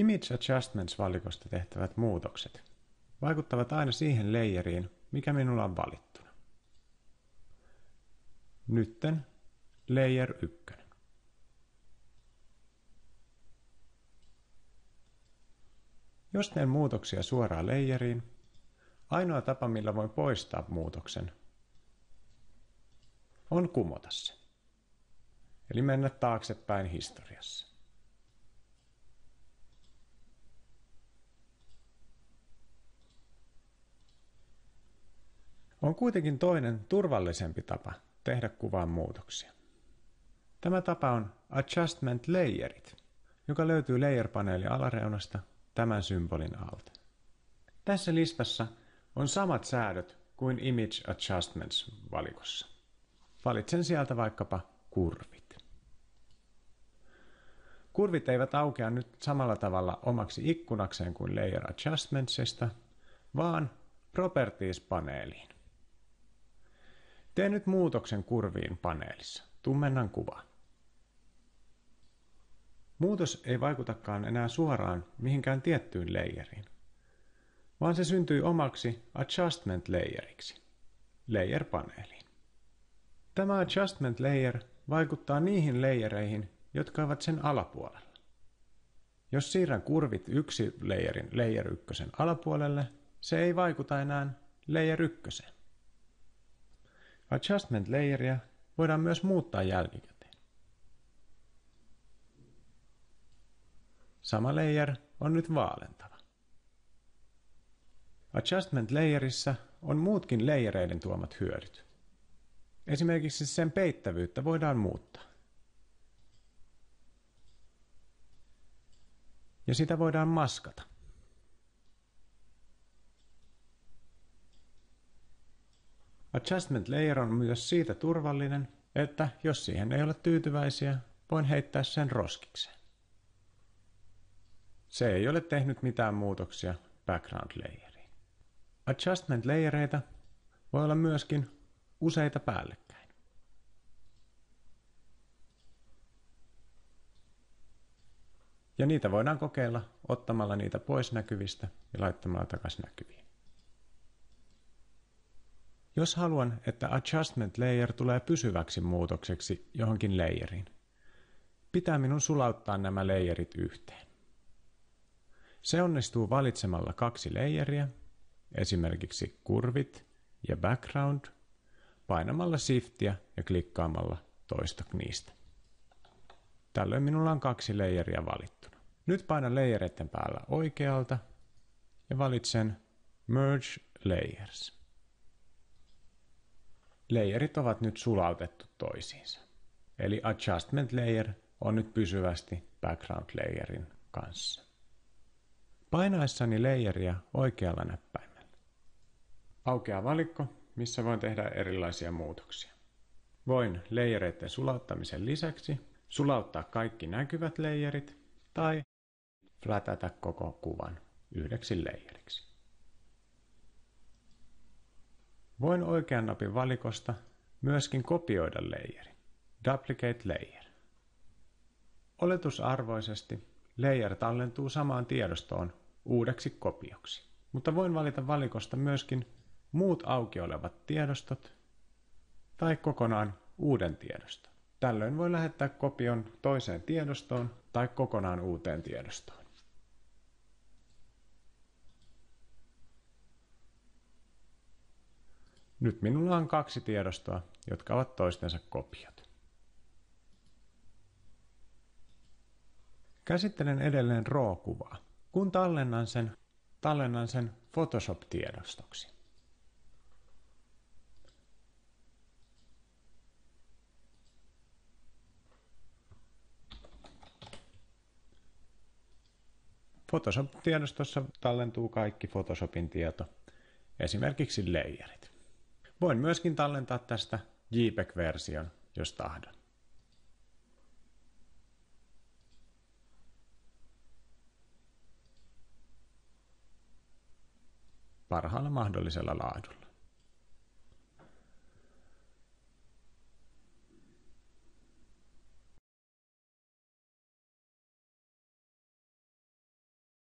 Image Adjustments-valikosta tehtävät muutokset vaikuttavat aina siihen layeriin, mikä minulla on valittuna. Nytten Layer 1. Jos teen muutoksia suoraan layeriin, ainoa tapa millä voin poistaa muutoksen on kumota se. Eli mennä taaksepäin historiassa. On kuitenkin toinen turvallisempi tapa tehdä kuvaan muutoksia. Tämä tapa on Adjustment Layerit, joka löytyy Layer-paneelin alareunasta tämän symbolin alta. Tässä listassa on samat säädöt kuin Image Adjustments-valikossa. Valitsen sieltä vaikkapa kurvit. Kurvit eivät aukea nyt samalla tavalla omaksi ikkunakseen kuin Layer Adjustmentsista, vaan Properties-paneeliin. Teen nyt muutoksen kurviin paneelissa. Tummennan kuvaa. Muutos ei vaikutakaan enää suoraan mihinkään tiettyyn layeriin, vaan se syntyi omaksi Adjustment Layeriksi, Layer-paneeliin. Tämä Adjustment Layer vaikuttaa niihin layereihin, jotka ovat sen alapuolella. Jos siirrän kurvit yksi layerin Layer 1 alapuolelle, se ei vaikuta enää Layer 1. Adjustment Layeria voidaan myös muuttaa jälkikäteen. Sama layer on nyt vaalentava. Adjustment Layerissa on muutkin layereiden tuomat hyödyt. Esimerkiksi sen peittävyyttä voidaan muuttaa. Ja sitä voidaan maskata. Adjustment Layer on myös siitä turvallinen, että jos siihen ei ole tyytyväisiä, voin heittää sen roskikseen. Se ei ole tehnyt mitään muutoksia background layeriin. Adjustment layereita voi olla myöskin useita päällekkäin. Ja niitä voidaan kokeilla ottamalla niitä pois näkyvistä ja laittamalla takaisin näkyviin. Jos haluan, että Adjustment Layer tulee pysyväksi muutokseksi johonkin layeriin, pitää minun sulauttaa nämä layerit yhteen. Se onnistuu valitsemalla 2 layeria, esimerkiksi kurvit ja background, painamalla Shiftiä ja klikkaamalla toista niistä. Tällöin minulla on 2 layeria valittuna. Nyt painan layereiden päällä oikealta ja valitsen Merge Layers. Layerit ovat nyt sulautettu toisiinsa. Eli Adjustment Layer on nyt pysyvästi Background Layerin kanssa. Painaessani layeria oikealla näppäimellä aukeaa valikko, missä voin tehdä erilaisia muutoksia. Voin layereiden sulauttamisen lisäksi sulauttaa kaikki näkyvät layerit tai flätätä koko kuvan yhdeksi layeriksi. Voin oikean napin valikosta myöskin kopioida layerin. Duplicate Layer. Oletusarvoisesti layer tallentuu samaan tiedostoon uudeksi kopioksi, mutta voin valita valikosta myöskin muut auki olevat tiedostot tai kokonaan uuden tiedoston. Tällöin voi lähettää kopion toiseen tiedostoon tai kokonaan uuteen tiedostoon. Nyt minulla on 2 tiedostoa, jotka ovat toistensa kopiot. Käsittelen edelleen RAW-kuvaa. Kun tallennan sen Photoshop-tiedostoksi. Photoshop-tiedostossa tallentuu kaikki Photoshopin tieto, esimerkiksi layerit. Voin myöskin tallentaa tästä JPEG-version, jos tahdon. Parhaalla mahdollisella laadulla.